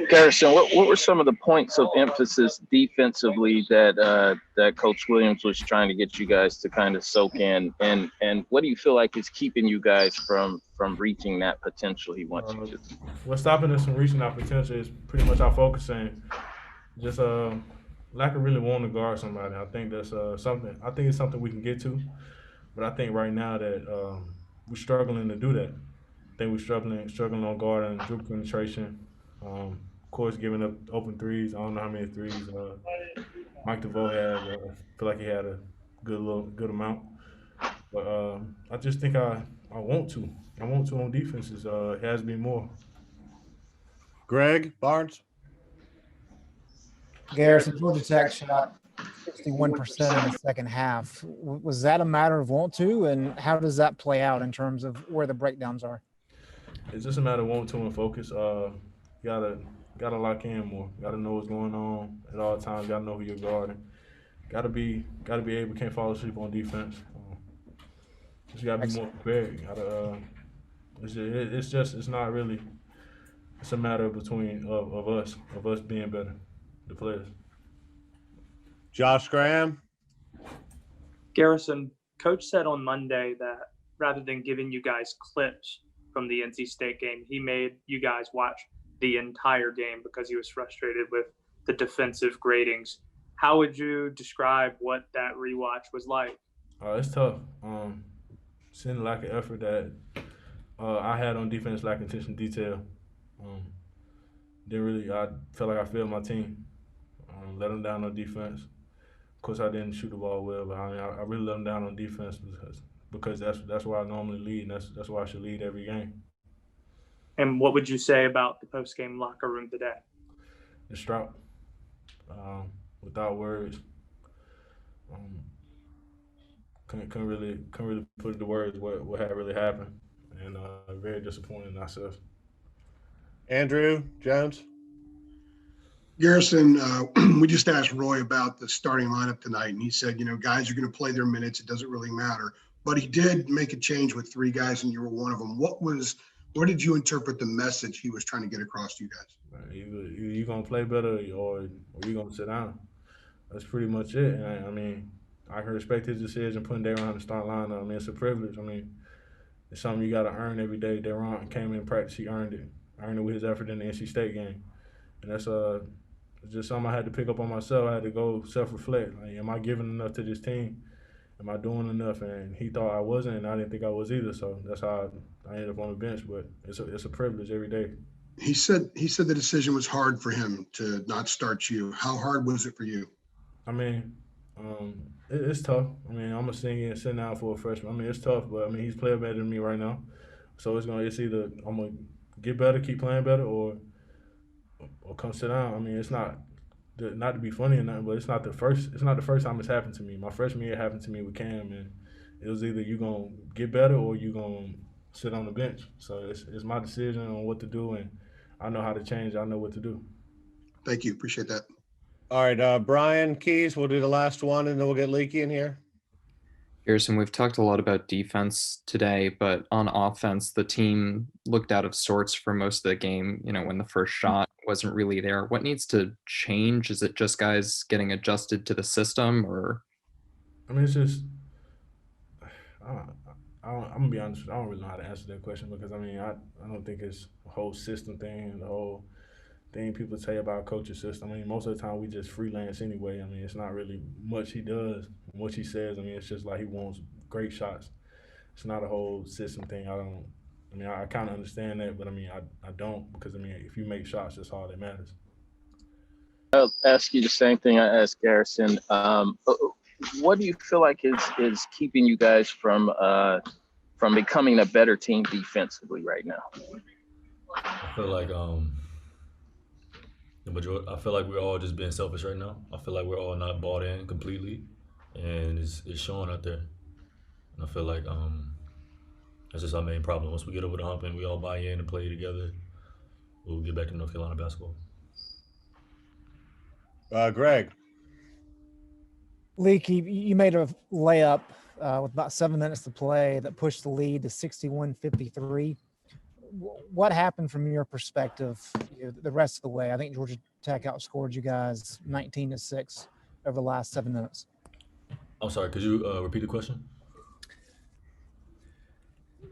Garrison, what were some of the points of emphasis defensively that Coach Williams was trying to get you guys to kind of soak in, and what do you feel like is keeping you guys from reaching that potential he wants you Uh, to? what's stopping us from reaching our potential is pretty much our focusing. Just lack of really wanting to guard somebody. I think that's something. I think it's something we can get to, but I think right now that we're struggling to do that. I think we're struggling on guard and dribble penetration. Of course, giving up open threes. I don't know how many threes Mike DeVoe had. I feel like he had a good amount, but I just think I want to. I want to on defenses. It has been more. Greg Barnes. Garrison, Georgia Tech shot 61% in the second half. Was that a matter of want to, and how does that play out in terms of where the breakdowns are? It's just a matter of wanting to and focus. Gotta gotta lock in more. Gotta know what's going on at all times. Gotta know who you're guarding. Gotta be able. Can't fall asleep on defense. Just gotta be more prepared. It's not really. It's a matter between of us being better, the players. Josh Graham. Garrison, coach said on Monday that rather than giving you guys clips from the NC State game, he made you guys watch the entire game because he was frustrated with the defensive gradings. How would you describe what that rewatch was like? It's tough. Seeing the lack of effort that I had on defense, lack of attention to detail. Um, didn't really. I felt like I failed my team. Let them down on defense. Of course, I didn't shoot the ball well, but I really let them down on defense because that's where I normally lead, and that's why I should lead every game. And what would you say about the post-game locker room today? Distraught, without words. Um, couldn't really put into words what had really happened, and very disappointed in ourselves. Andrew Jones. Garrison, we just asked Roy about the starting lineup tonight, and he said, guys are going to play their minutes. It doesn't really matter. But he did make a change with three guys, and you were one of them. Where did you interpret the message he was trying to get across to you guys? Either you gonna play better or you gonna sit down. That's pretty much it. And I mean, I can respect his decision putting Daron in the start lineup. I mean, it's a privilege. I mean, it's something you got to earn every day. Daron came in practice, he earned it with his effort in the NC State game, and that's just something I had to pick up on myself. I had to go self-reflect. Like, am I giving enough to this team? Am I doing enough? And he thought I wasn't, and I didn't think I was either. So that's how I ended up on the bench. But it's a privilege every day. He said the decision was hard for him to not start you. How hard was it for you? I mean, it's tough. I mean, I'm a senior and sitting out for a freshman. I mean, it's tough, but I mean, he's playing better than me right now. So it's either I'm gonna get better, keep playing better, or come sit down. I mean, it's not to be funny or nothing, but it's not the first time it's happened to me. My freshman year happened to me with Cam, and it was either you gonna get better or you gonna sit on the bench. So it's my decision on what to do, and I know how to change. I know what to do. Thank you. Appreciate that. All right, Brian Keys. We'll do the last one, and then we'll get Leaky in here. Garrison, we've talked a lot about defense today, but on offense, the team looked out of sorts for most of the game, when the first shot wasn't really there. What needs to change? Is it just guys getting adjusted to the system, or? I mean, it's just, I'm going to be honest, I don't really know how to answer that question because, I mean, I don't think it's a whole system thing, the whole thing people say about coaching system. I mean, most of the time we just freelance anyway. I mean, it's not really much he does, much he says. I mean, it's just like he wants great shots. It's not a whole system thing. I kind of understand that, but I mean, I don't because, I mean, if you make shots, that's all that matters. I'll ask you the same thing I asked Garrison. What do you feel like is keeping you guys from becoming a better team defensively right now? I feel like I feel like we're all just being selfish right now. I feel like we're all not bought in completely, and it's showing out there. And I feel like that's just our main problem. Once we get over the hump and we all buy in and play together, we'll get back to North Carolina basketball. Greg. Leaky, you made a layup with about 7 minutes to play that pushed the lead to 61-53. what happened from your perspective the rest of the way? I think Georgia Tech outscored you guys 19-6 over the last 7 minutes. I'm sorry. Could you repeat the question?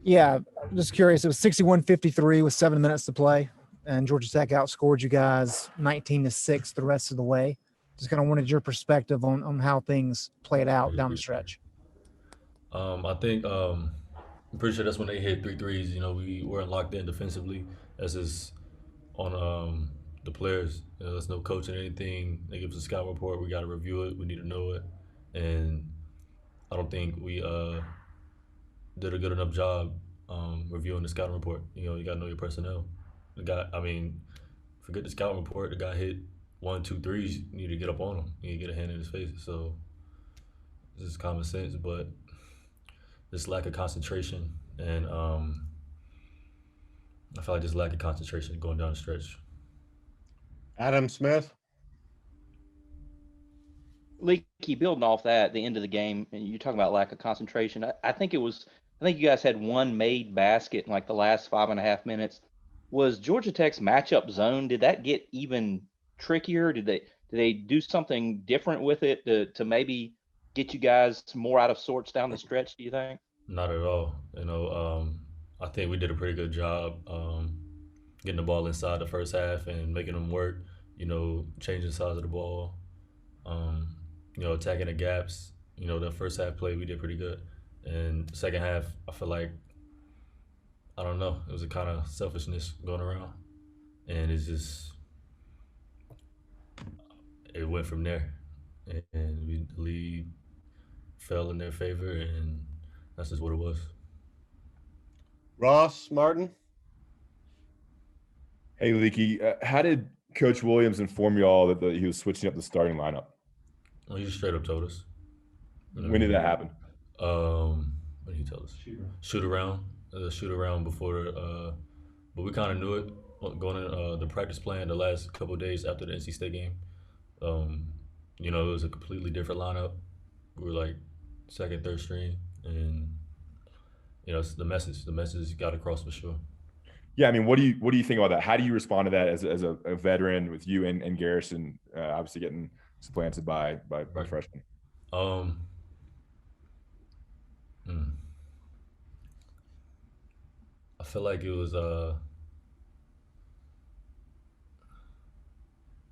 Yeah, I'm just curious. It was 61-53 with 7 minutes to play, and Georgia Tech outscored you guys 19-6 the rest of the way. Just kind of wanted your perspective on how things played out down the stretch. I think I'm pretty sure that's when they hit 3 threes. You know, we weren't locked in defensively. That's just on the players. You know, there's no coaching anything. They give us a scout report. We got to review it. We need to know it. And I don't think we did a good enough job reviewing the scouting report. You know, you got to know your personnel. The guy, I mean, forget the scouting report. The guy hit 1, 2 threes. You need to get up on him. You need to get a hand in his face. So this is common sense, but this lack of concentration, and I feel like this lack of concentration going down the stretch. Adam Smith. Leaky, building off that, the end of the game, and you talking about lack of concentration. I think you guys had one made basket in like the last 5.5 minutes. Was Georgia Tech's matchup zone? Did that get even trickier? Did they do something different with it to maybe get you guys more out of sorts down the stretch? Do you think? Not at all. You know, I think we did a pretty good job getting the ball inside the first half and making them work. You know, changing the size of the ball. You know, attacking the gaps. You know, the first half play we did pretty good, and the second half I feel like, I don't know, it was a kind of selfishness going around, and it's just, it went from there, and the lead fell in their favor, and that's just what it was. Ross Martin. Hey, Leaky, how did Coach Williams inform you all that he was switching up the starting lineup? Well, he just straight up told us. When did that happen? When did he tell us? Shoot around before but we kind of knew it going in the practice plan the last couple of days after the NC State game. You know, it was a completely different lineup. We were like second, third string, and you know, it's the message got across for sure. Yeah, I mean, what do you think about that? How do you respond to that as a veteran with you and Garrison obviously getting supplanted by freshmen? I feel like it was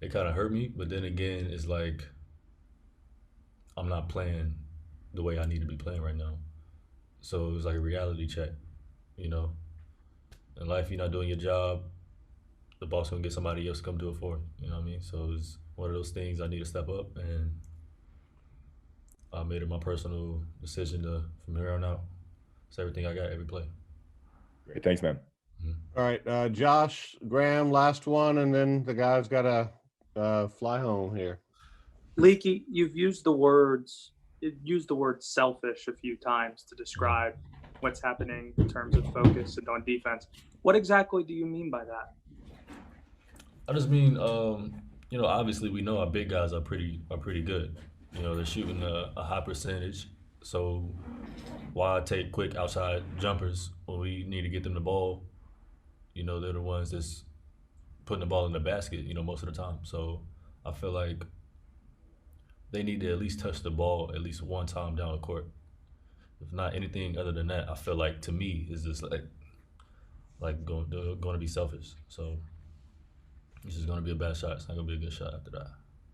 it kind of hurt me, but then again, it's like I'm not playing the way I need to be playing right now. So it was like a reality check, you know. In life, you're not doing your job, the boss gonna get somebody else to come do it for you. You know what I mean? So it's one of those things I need to step up, and I made it my personal decision to, from here on out, it's everything I got every play. Great, thanks, man. All right, Josh Graham, last one, and then the guy's got to fly home here. Leaky, you've used the word selfish a few times to describe what's happening in terms of focus and on defense. What exactly do you mean by that? I just mean, you know, obviously we know our big guys are pretty good. You know, they're shooting a high percentage. So why take quick outside jumpers when we need to get them the ball? You know, they're the ones that's putting the ball in the basket, you know, most of the time. So I feel like they need to at least touch the ball at least one time down the court. If not anything other than that, I feel like, to me, is just like going to be selfish. So this is going to be a bad shot. It's not going to be a good shot after that.